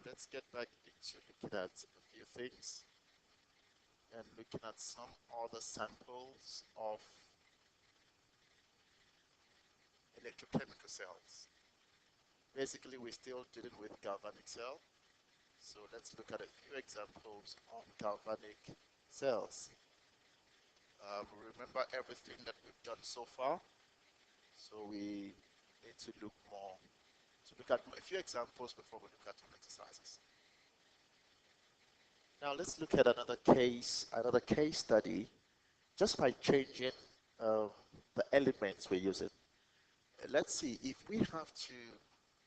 let's get back into looking at a few things and looking at some other samples of electrochemical cells. Basically, we're still dealing with galvanic cell, so let's look at a few examples on galvanic cells. Remember everything that we've done so far, so we need to look at a few examples before we look at some exercises. Now let's look at another case study, just by changing uh, the elements we're using. Let's see if we have to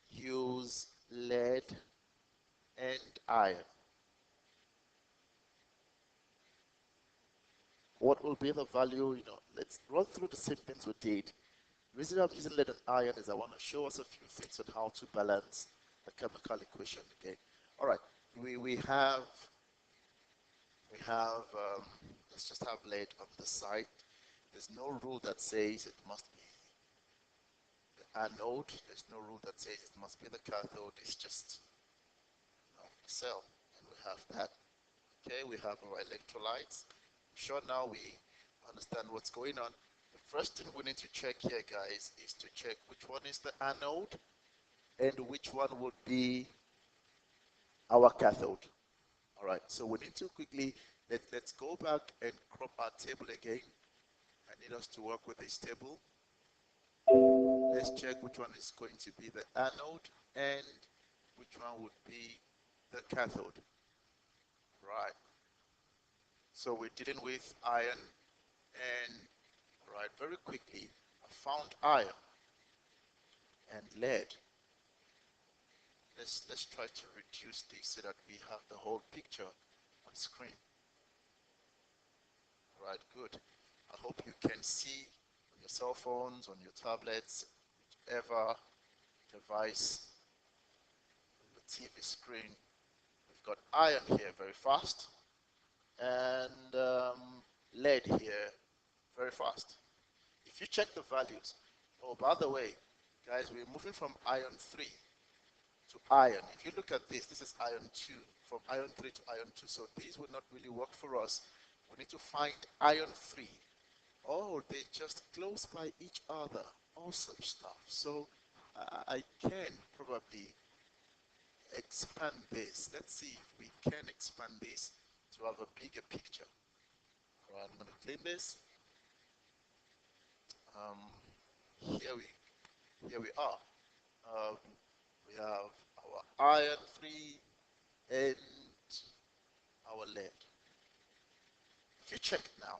use lead and iron. What will be the value? Let's run through the same things we did. The reason I'm using lead and iron is I want to show us a few things on how to balance the chemical equation again. All right, we have let's just have lead on the side. There's no rule that says it must be the anode. There's no rule that says it must be the cathode. It's just the cell, and we have that. Okay, we have our electrolytes. I'm sure now we understand what's going on. The first thing we need to check here, guys, is to check which one is the anode and which one would be our cathode. All right, so we need to quickly, let's go back and crop our table again. I need us to work with this table. Let's check which one is going to be the anode and which one would be the cathode. Right. So we're dealing with iron, and right, very quickly, I found iron and lead. Let's try to reduce this so that we have the whole picture on screen. Right, good. I hope you can see on your cell phones, on your tablets, whichever device on the TV screen. We've got iron here very fast, and lead here very fast. If you check the values, oh, by the way, guys, we're moving from iron 3 to iron. If you look at this, this is iron 2, from iron 3 to iron 2, so these would not really work for us. We need to find iron 3. Oh, they're just close by each other, all such stuff. So I can probably expand this. Let's see if we can expand this to have a bigger picture. All right, I'm going to clean this. Here we are. Um, we have our iron 3 and our lead. If you check now,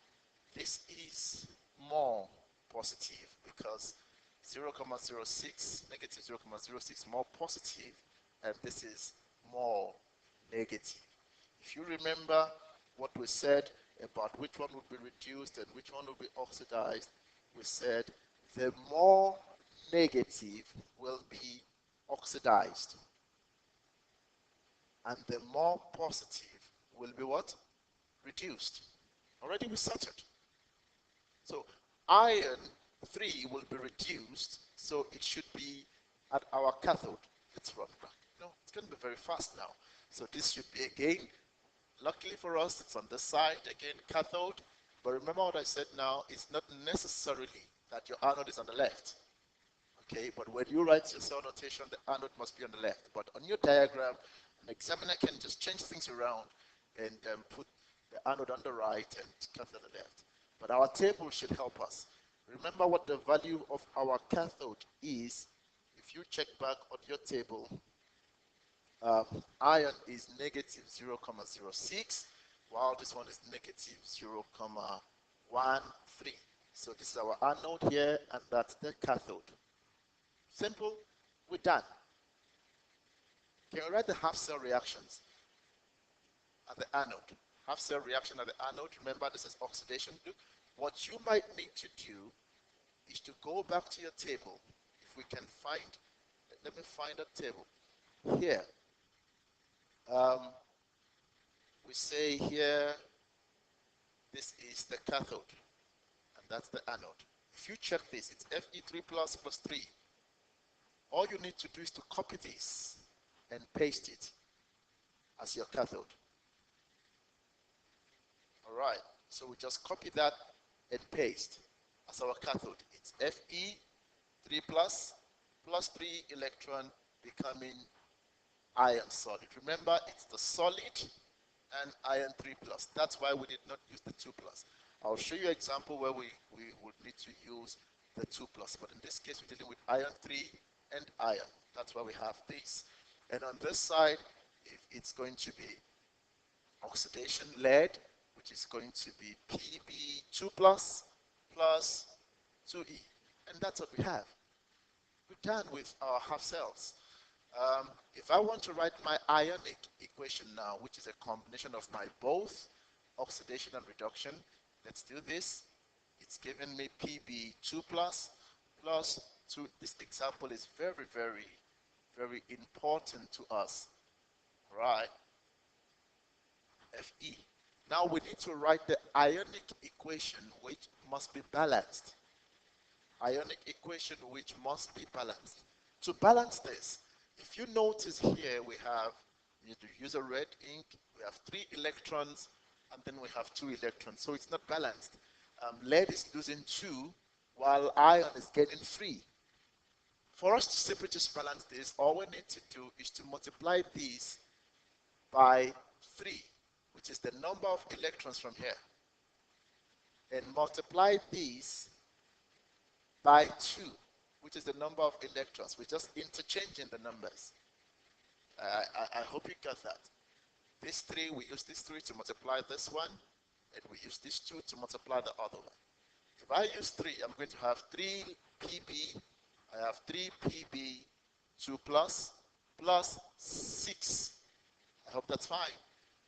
this is more positive because 0.06, negative 0.06 more positive, and this is more negative. If you remember what we said about which one would be reduced and which one would be oxidized, we said the more negative will be oxidized, and the more positive will be what? Reduced. Already we started. So iron 3 will be reduced, so it should be at our cathode. Let's run back. No, it's going to be very fast now. So this should be again, luckily for us, it's on the side, again, cathode. But remember what I said now, it's not necessarily that your anode is on the left. Okay, but when you write your cell notation, the anode must be on the left. But on your diagram, an examiner can just change things around and put the anode on the right and cathode on the left. But our table should help us. Remember what the value of our cathode is. If you check back on your table, iron is negative 0.06, while this one is negative 0.13. So this is our anode here, and that's the cathode. Simple, we're done. Can we write the half cell reactions at the anode? Half cell reaction at the anode, remember this is oxidation. Look, what you might need to do is to go back to your table. If we can find, let me find a table. Here, we say here, this is the cathode, and that's the anode. If you check this, it's Fe3 plus 3. All you need to do is to copy this and paste it. as your cathode. All right, so we just copy that and paste as our cathode. It's Fe 3 plus 3 electron becoming iron solid. Remember, it's the solid and iron 3 plus. That's why we did not use the 2 plus. I'll show you an example where we would need to use the 2 plus. But in this case, we're dealing with iron 3 and iron. That's why we have this. And on this side, if it's going to be oxidation lead, which is going to be Pb2 plus 2E. And that's what we have. We're done with our half cells. If I want to write my ionic equation now, which is a combination of my both oxidation and reduction, let's do this. It's given me Pb2 plus 2. This example is very, very, very important to us. Right? Fe. Now we need to write the ionic equation, which must be balanced. Ionic equation which must be balanced. To balance this, if you notice here, we need to use a red ink. We have 3 electrons, and then we have 2 electrons. So it's not balanced. Lead is losing 2, while iron is getting 3. For us to simply just balance this, all we need to do is to multiply these by 3, which is the number of electrons from here, and multiply these by 2, which is the number of electrons. We're just interchanging the numbers. I hope you got that. This 3, we use this 3 to multiply this one, and we use this 2 to multiply the other one. If I use 3, I'm going to have 3 Pb. I have 3 Pb2 plus 6. I hope that's fine.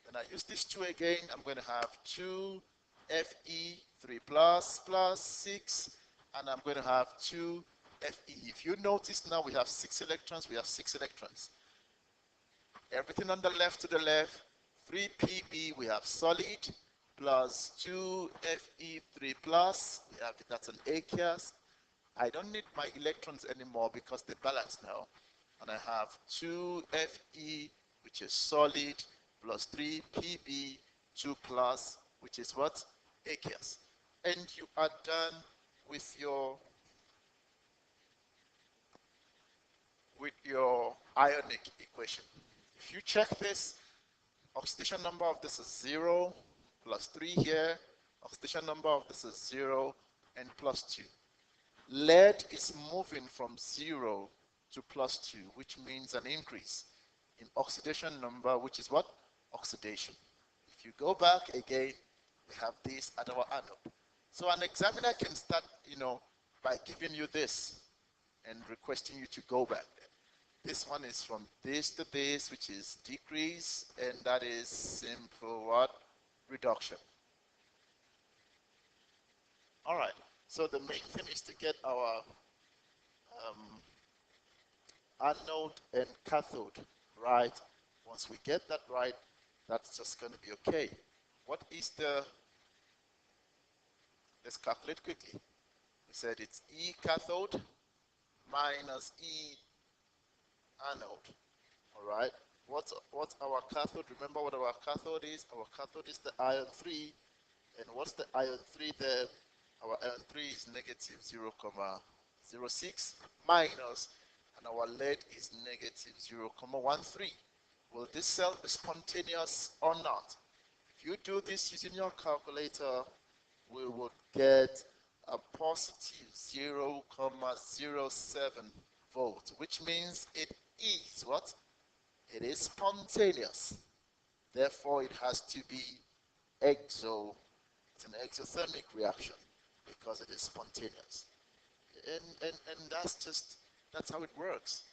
Then I use this 2 again. I'm going to have 2 Fe 3 plus 6, and I'm going to have 2 Fe. If you notice now, we have 6 electrons. We have 6 electrons. Everything on the left to the left. 3 Pb, we have solid, plus 2 Fe 3 plus. We have that's an aqueous. I don't need my electrons anymore because they balance now. And I have 2 Fe, which is solid, plus 3 Pb2 plus, which is what? Aqueous. And you are done with your ionic equation. If you check this, oxidation number of this is 0, plus 3 here. Oxidation number of this is 0 and plus 2. Lead is moving from 0 to plus 2, which means an increase in oxidation number, which is what? Oxidation. If you go back again, we have this at our anode. So an examiner can start, by giving you this and requesting you to go back there. This one is from this to this, which is decrease, and that is simple what? Reduction. All right. So the main thing is to get our anode and cathode right. Once we get that right, that's just going to be okay. What is let's calculate quickly. We said it's E cathode minus E anode. All right. What's our cathode? Remember what our cathode is? Our cathode is the iron 3. And what's the iron 3 there? Our iron 3 is negative 0,06 minus, and our lead is negative 0,13. Will this cell be spontaneous or not? If you do this using your calculator, we would get a positive 0,07 volt, which means it is what? It is spontaneous. Therefore, it has to be it's an exothermic reaction because it is spontaneous. And that's how it works.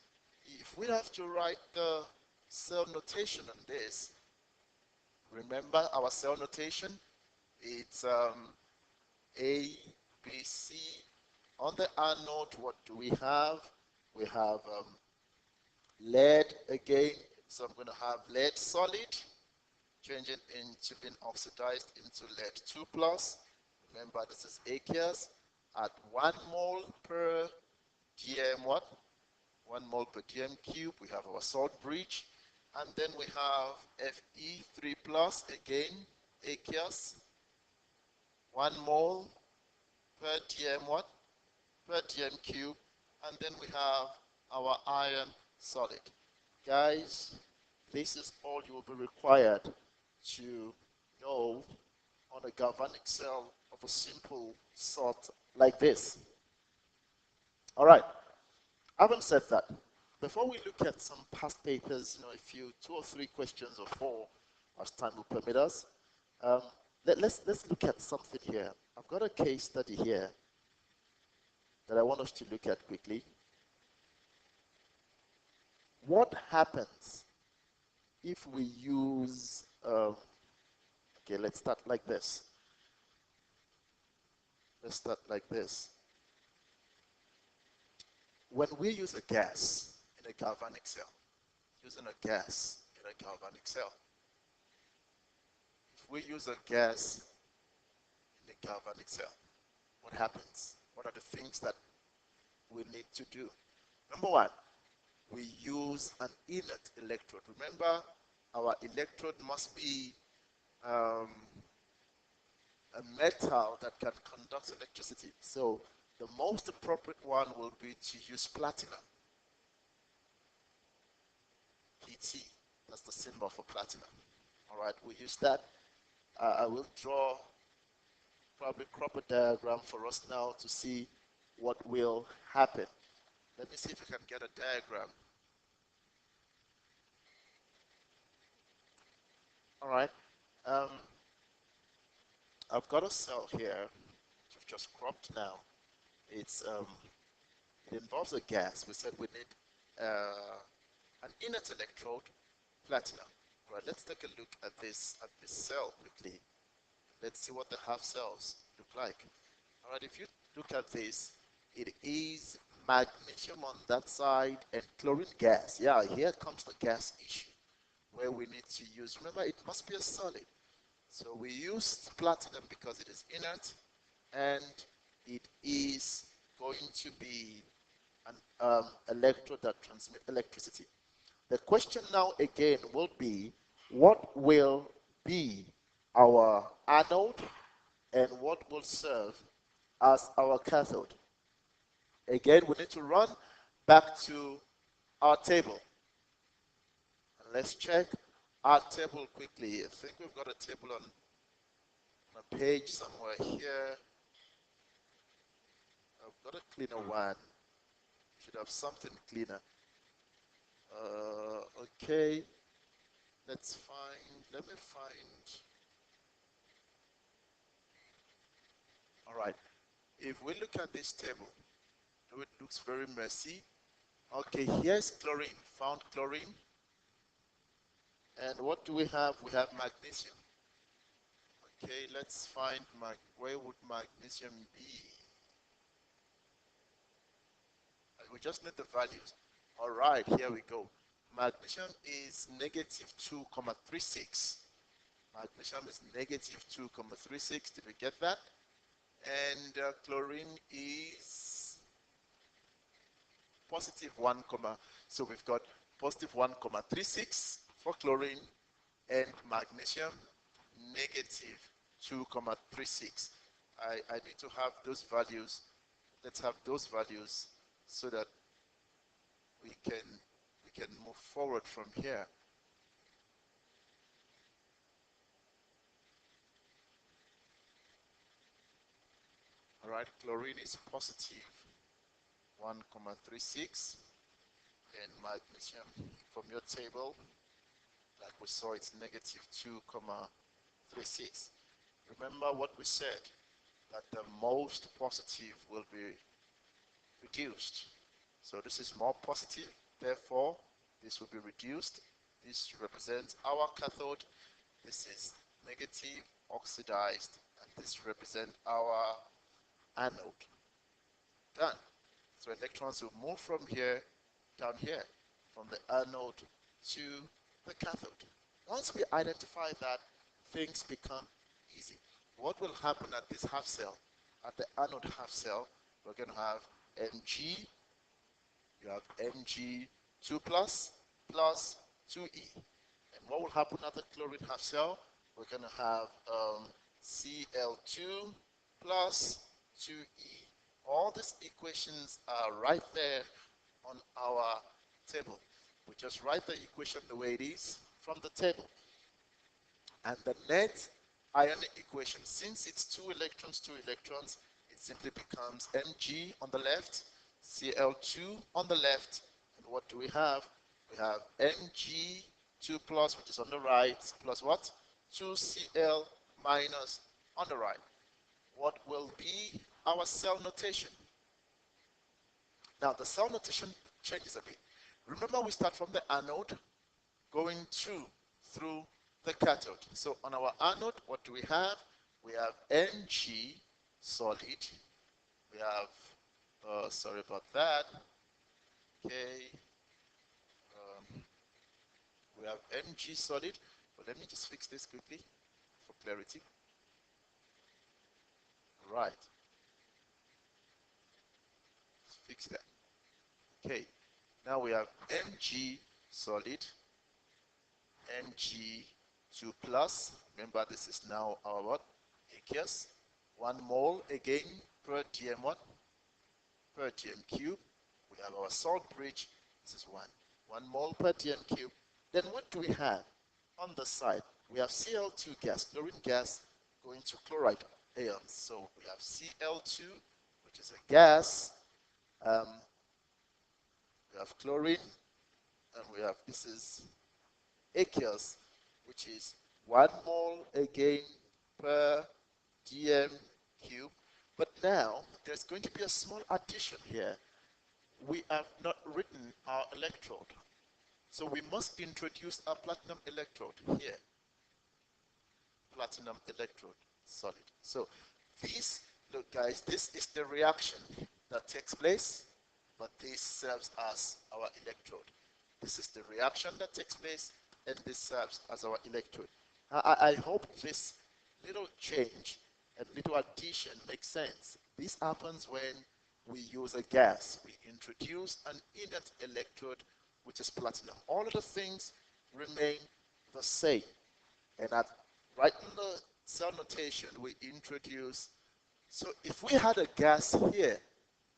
If we have to write the cell notation on this, remember our cell notation? It's A, B, C. On the anode, what do we have? We have lead again. So I'm going to have lead solid, changing into being oxidized into lead 2 plus. Remember, this is aqueous. At 1 mole per dm what? 1 mole per dm cube. We have our salt bridge. And then we have Fe3 plus, again, aqueous, 1 mole per dm what? Per dm cube. And then we have our iron solid. Guys, this is all you will be required to know on a galvanic cell of a simple sort like this. All right, having said that, before we look at some past papers, a few, 2 or 3 questions or 4, as time will permit us, um, let's look at something here. I've got a case study here that I want us to look at quickly. What happens if we use, okay, let's start like this. Let's start like this. When we use a gas in a galvanic cell, using a gas in a galvanic cell, if we use a gas in a galvanic cell, what happens? What are the things that we need to do? Number 1, we use an inert electrode. Remember, our electrode must be um, a metal that can conduct electricity. So the most appropriate one will be to use platinum. PT, that's the symbol for platinum. All right, we use that. I will draw, probably crop a diagram for us now to see what will happen. Let me see if I can get a diagram. All right. Um, I've got a cell here, which I've just cropped now. It's it involves a gas. We said we need an inert electrode, platinum. All right. Let's take a look at this cell quickly. Let's see what the half cells look like. All right. If you look at this, it is magnesium on that side and chlorine gas. Yeah, here comes the gas issue where we need to use. Remember, it must be a solid. So we use platinum because it is inert and it is going to be an electrode that transmits electricity. The question now again will be, what will be our anode and what will serve as our cathode? Again, we need to run back to our table. And let's check our table quickly. I think we've got a table on a page somewhere here. I've got a cleaner one. Should have something cleaner. Okay. Let me find. All right. If we look at this table, it looks very messy. Okay, here's chlorine. Found chlorine. And what do we have? We have magnesium. Okay, let's find where would magnesium be? We just need the values. All right, here we go. Magnesium is negative 2,36. Magnesium is negative 2,36. Did we get that? And chlorine is positive 1, so we've got positive 1,36 for chlorine and magnesium negative 2,36. I need to have those values. Let's have those values so that we can move forward from here. All right, chlorine is positive 1,36 and magnesium from your table, like we saw, it's negative 2,36. Remember what we said, that the most positive will be reduced. So this is more positive, therefore this will be reduced. This represents our cathode. This is negative, oxidized, and this represents our anode. Done. So electrons will move from here down here, from the anode to the cathode. Once we identify that, things become easy. What will happen at this half cell? At the anode half cell, we're going to have Mg, you have Mg2 plus 2E. And what will happen at the chlorine half cell? We're going to have Cl2 plus 2E. All these equations are right there on our table. We just write the equation the way it is from the table. And the net ionic equation, since it's two electrons, it simply becomes Mg on the left, Cl2 on the left, and what do we have? We have Mg2 plus, which is on the right, plus what? 2Cl minus on the right. What will be our cell notation? Now, the cell notation changes a bit. Remember, we start from the anode going through the cathode. So on our anode, what do we have? We have Mg solid. We have, sorry about that. Okay. We have Mg solid. But let me just fix this quickly for clarity. Right. Let's fix that. Okay. Now we have Mg solid, Mg2 plus. Remember, this is now our what? Aqueous. 1 mole again per dm what? Per dm cube. We have our salt bridge. This is 1 mole per dm cube. Then what do we have on the side? We have Cl2 gas, chlorine gas, going to chloride ions. So we have Cl2, which is a gas. We have chlorine, and we have, this is aqueous, which is 1 mole again per dm cube. But now there's going to be a small addition here. We have not written our electrode, so we must introduce a platinum electrode here. Platinum electrode, solid. So this, look guys, this is the reaction that takes place, but this serves as our electrode. This is the reaction that takes place, and this serves as our electrode. I hope this little change and little addition makes sense. This happens when we use a gas. We introduce an inert electrode, which is platinum. All of the things remain the same. And right in the cell notation, we introduce, so if we had a gas here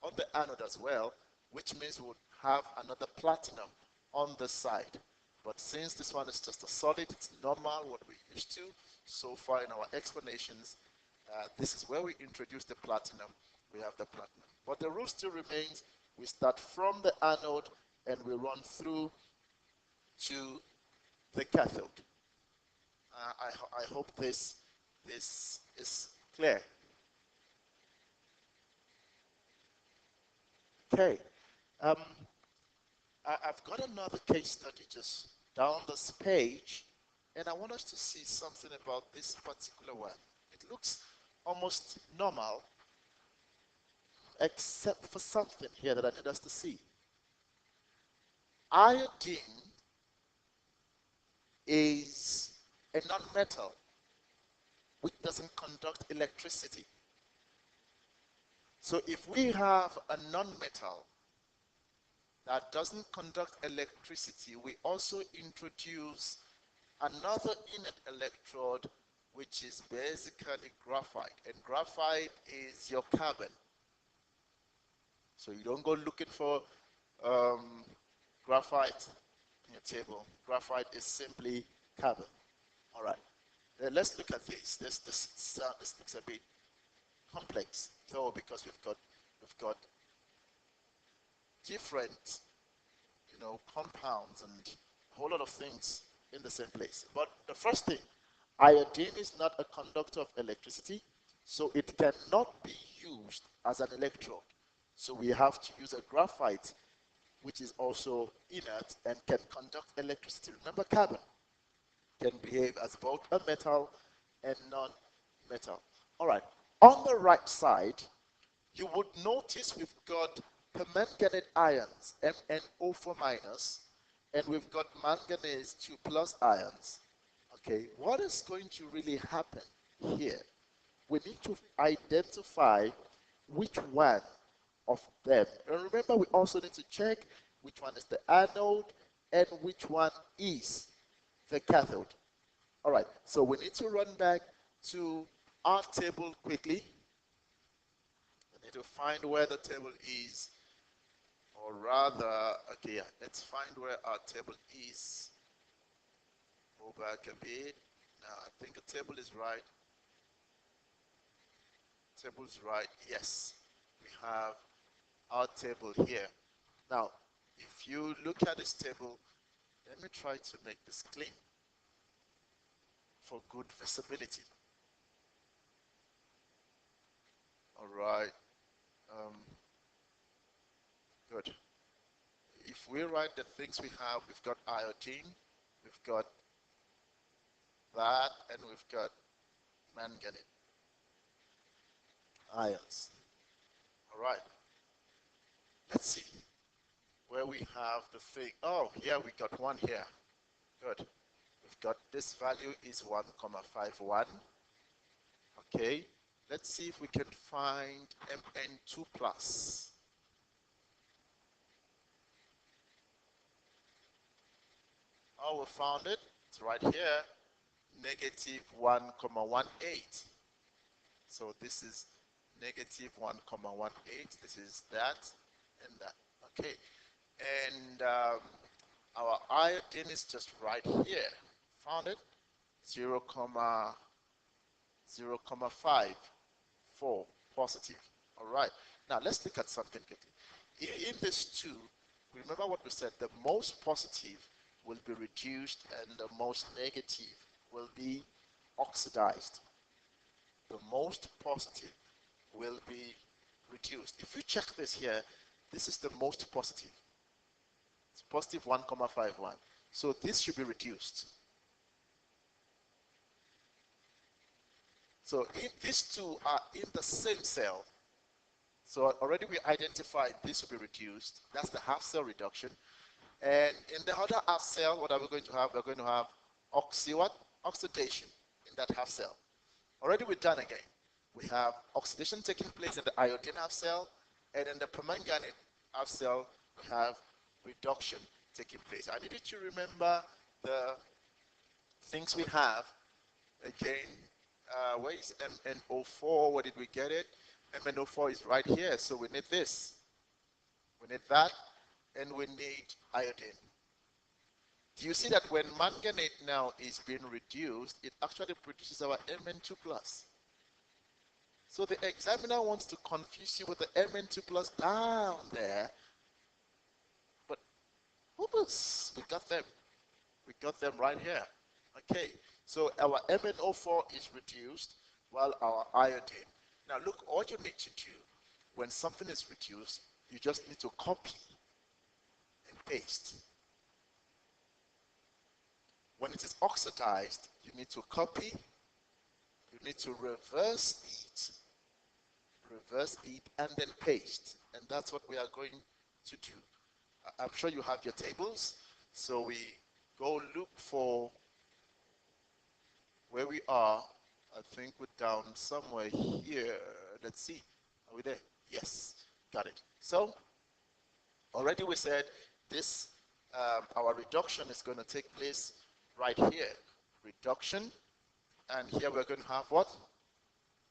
on the anode as well, which means we would have another platinum on the side. But since this one is just a solid, it's normal, what we're used to so far in our explanations, this is where we introduce the platinum. We have the platinum. But the rule still remains, we start from the anode and we run through to the cathode. I hope this is clear. Okay. I've got another case study just down this page, and I want us to see something about this particular one. It looks almost normal, except for something here that I need us to see. Iodine is a nonmetal which doesn't conduct electricity. So if we have a nonmetal that doesn't conduct electricity, we also introduce another inert electrode, which is basically graphite. And graphite is your carbon. So you don't go looking for graphite in your table. Graphite is simply carbon. All right. Let's look at this. This looks a bit complex, though, because we've got different, compounds and a whole lot of things in the same place. But the first thing, iodine is not a conductor of electricity, so it cannot be used as an electrode. So we have to use a graphite, which is also inert and can conduct electricity. Remember, carbon can behave as both a metal and non-metal. All right. On the right side, you would notice we've got permanganate ions, MnO4 minus, and we've got manganese 2 plus ions. Okay, what is going to really happen here? We need to identify which one of them. And remember, we also need to check which one is the anode and which one is the cathode. All right, so we need to run back to our table quickly. We need to find where the table is, or rather, okay, yeah, let's find where our table is. Go back a bit. Now, I think the table is right. Table's right. Yes, we have our table here. Now, if you look at this table, let me try to make this clean for good visibility. All right. Um, good. If we write the things we have, we've got iodine, we've got that, and we've got manganese ions. All right. Let's see where we have the thing. Oh, yeah, we got one here. Good. We've got this value is 1,51. Okay. Let's see if we can find Mn2 plus. Oh, we found it. It's right here. Negative 1,18. So this is negative 1,18. This is that and that. Okay. And our iodine is just right here. Found it? 0, 0,54 positive. All right. Now let's look at something quickly. In this 2, remember what we said, the most positive will be reduced and the most negative will be oxidized. The most positive will be reduced. If you check this here, this is the most positive. It's positive 1,51. So this should be reduced. So if these two are in the same cell, so already we identified this will be reduced. That's the half cell reduction. And in the other half cell, what are we going to have? We're going to have oxidation in that half cell. Already we're done again. We have oxidation taking place in the iodine half cell, and in the permanganate half cell, we have reduction taking place. I need you to remember the things we have. Again, where is MnO4? Where did we get it? MnO4 is right here, so we need this. We need that, and we need iodine. Do you see that when manganate now is being reduced, it actually produces our Mn2 plus? So the examiner wants to confuse you with the Mn2 plus down there, but oops, we got them. We got them right here. Okay, so our MnO4 is reduced while our iodine. Now look, all you need to do when something is reduced, you just need to copy and paste. When it is oxidized, you need to copy, you need to reverse it, and then paste. And that's what we are going to do. I'm sure you have your tables, so we go look for where we are. I think we're down somewhere here. Let's see. Are we there? Yes, got it. So already we said this, our reduction is going to take place right here. Reduction, and here we're going to have what?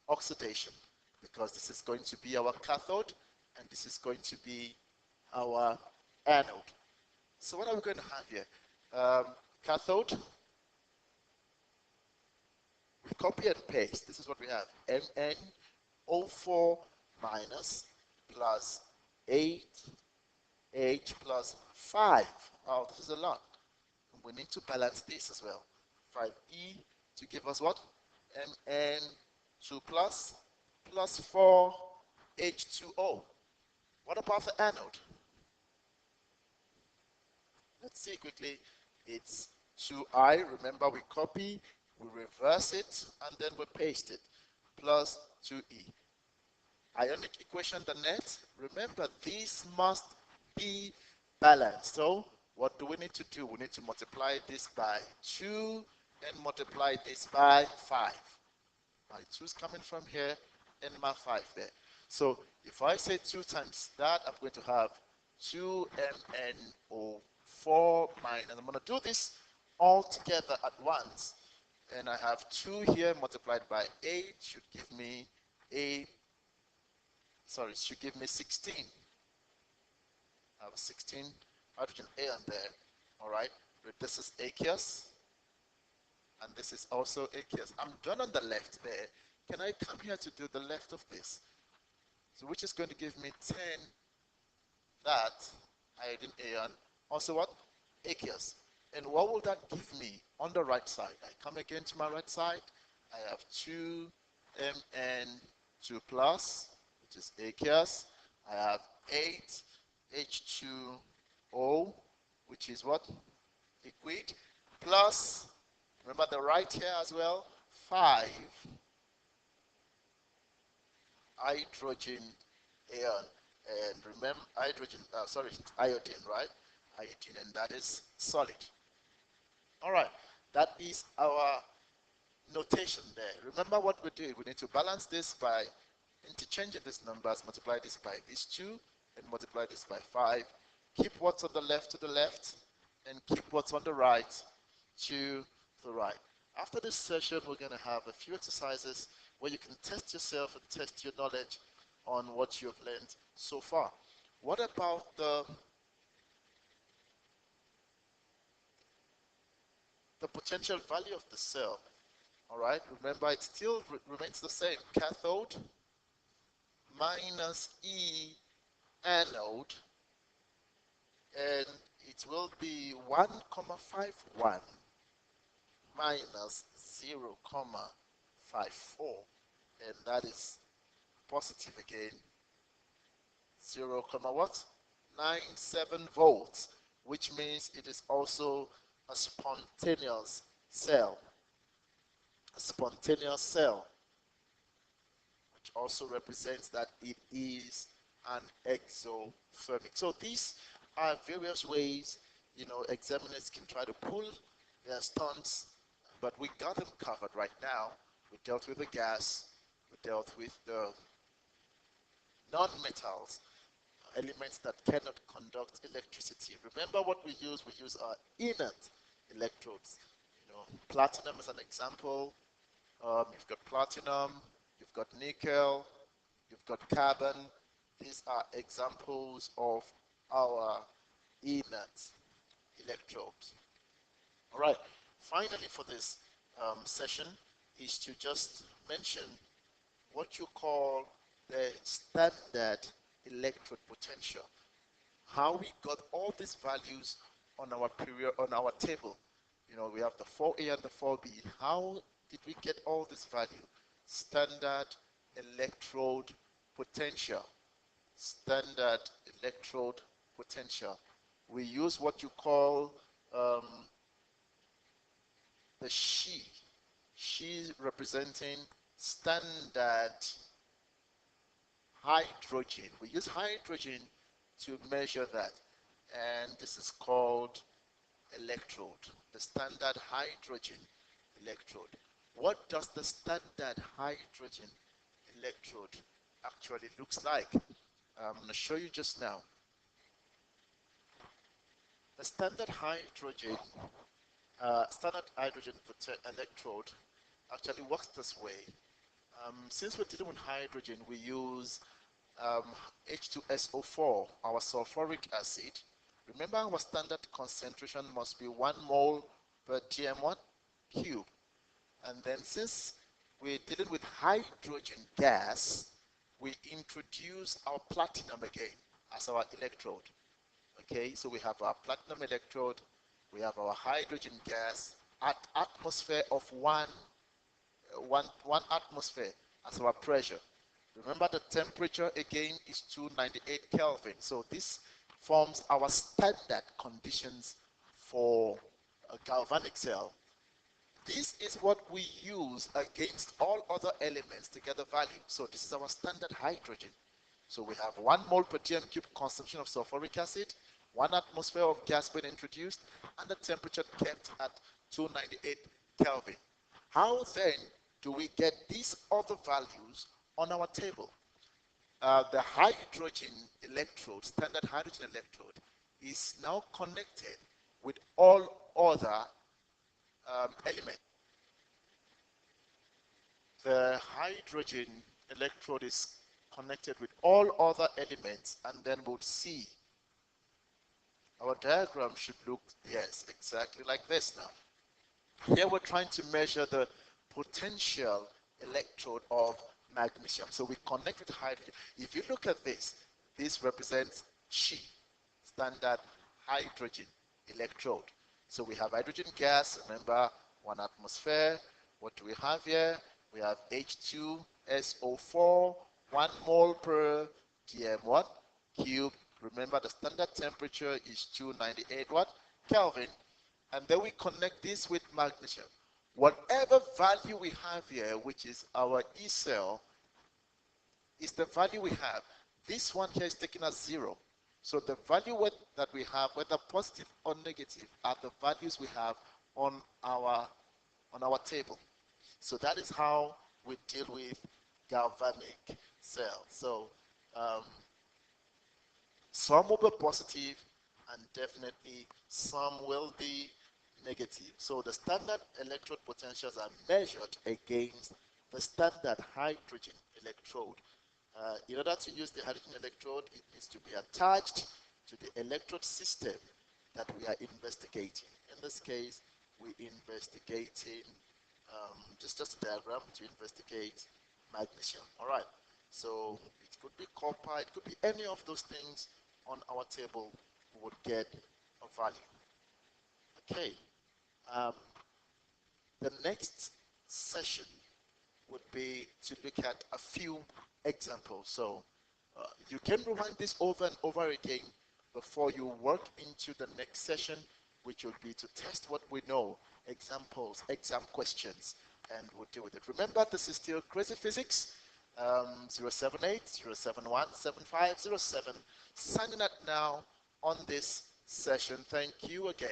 Oxidation, because this is going to be our cathode, and this is going to be our anode. So what are we going to have here? Cathode, we copy and paste. This is what we have. MnO4 minus plus 8H plus 5. Oh, this is a lot. We need to balance this as well. 5E to give us what? Mn2 plus 4H2O. What about the anode? Let's see quickly. It's 2I. Remember, we copy, we reverse it, and then we paste it. Plus 2E. Ionic equation, the net. Remember, these must be balanced. So what do we need to do? We need to multiply this by 2 and multiply this by 5. My 2 is coming from here and my 5 there. So if I say 2 times that, I'm going to have 2MnO4 4 minus. I'm going to do this all together at once. And I have 2 here multiplied by 8 should give me 8, sorry, should give me 16. I have 16 hydrogen A on there. All right, this is aqueous, and this is also aqueous. I'm done on the left there. Can I come here to do the left of this? So which is going to give me 10 that iodine ion, also what? Aqueous. And what will that give me on the right side? I come again to my right side. I have 2Mn2 plus, which is aqueous. I have 8H2O, which is what? Liquid. Plus, remember the right here as well, 5 hydrogen ion. And remember hydrogen, iodine, right? Iodine, and that is solid. All right, that is our notation there. Remember what we do. We need to balance this by interchanging these numbers, multiply this by these 2, and multiply this by 5. Keep what's on the left to the left, and keep what's on the right to the right. After this session, we're going to have a few exercises where you can test yourself and test your knowledge on what you've learned so far. What about the potential value of the cell? All right, remember it still remains the same. Cathode minus E anode, and it will be 1,51 minus 0,54, and that is positive again. 0, what? 97 volts, which means it is also a spontaneous cell. A spontaneous cell, which also represents that it is an exothermic. So these are various ways, examiners can try to pull their stunts, but we got them covered right now. We dealt with the gas, we dealt with the non-metals, elements that cannot conduct electricity. Remember what we use? We use our inert electrodes. Platinum is an example. You've got platinum, you've got nickel, you've got carbon. These are examples of our inert electrodes. All right, finally for this session is to just mention what you call the standard electrode potential. How we got all these values on our table. We have the 4A and the 4B. How did we get all this value? Standard electrode potential. Standard electrode potential. We use what you call the She representing standard hydrogen. We use hydrogen to measure that, and this is called electrode, the standard hydrogen electrode. What does the standard hydrogen electrode actually looks like? I'm going to show you just now. The standard hydrogen electrode actually works this way. Since we're dealing with hydrogen, we use H2SO4, our sulfuric acid. Remember, our standard concentration must be 1 mole per dm1 cube. And then since we're dealing with hydrogen gas, we introduce our platinum again as our electrode. Okay, so we have our platinum electrode, we have our hydrogen gas at atmosphere of one atmosphere as our pressure. Remember, the temperature again is 298 Kelvin. So this forms our standard conditions for a galvanic cell. This is what we use against all other elements to get the value. So this is our standard hydrogen. So we have 1 mole per dm cube concentration of sulfuric acid, 1 atmosphere of gas being introduced, and the temperature kept at 298 Kelvin. How then do we get these other values on our table? The hydrogen electrode, standard hydrogen electrode, is now connected other element. The hydrogen electrode is connected with all other elements, and then we'll see our diagram should look, yes, exactly like this now. Here we're trying to measure the potential electrode of magnesium. So we connect with hydrogen. If you look at this, this represents Chi, standard hydrogen electrode. So we have hydrogen gas, remember, 1 atmosphere. What do we have here? We have H2SO4, 1 mole per dm cube. Remember, the standard temperature is 298 Kelvin. And then we connect this with magnesium. Whatever value we have here, which is our E cell, is the value we have. This one here is taken as 0. So the value that we have, whether positive or negative, are the values we have on our table. So that is how we deal with galvanic cells. So some will be positive, and definitely some will be negative. So the standard electrode potentials are measured against the standard hydrogen electrode. In order to use the hydrogen electrode, it needs to be attached to the electrode system that we are investigating. In this case, we're investigating just a diagram to investigate magnesium. All right. So it could be copper, it could be any of those things on our table. We would get a value. Okay. Um, the next session would be to look at a few examples. So you can rewind this over and over again before you work into the next session, which would be to test what we know, examples, exam questions, and we'll deal with it. Remember, this is still Krazifizix, 078-071-7507. Signing up now on this session. Thank you again.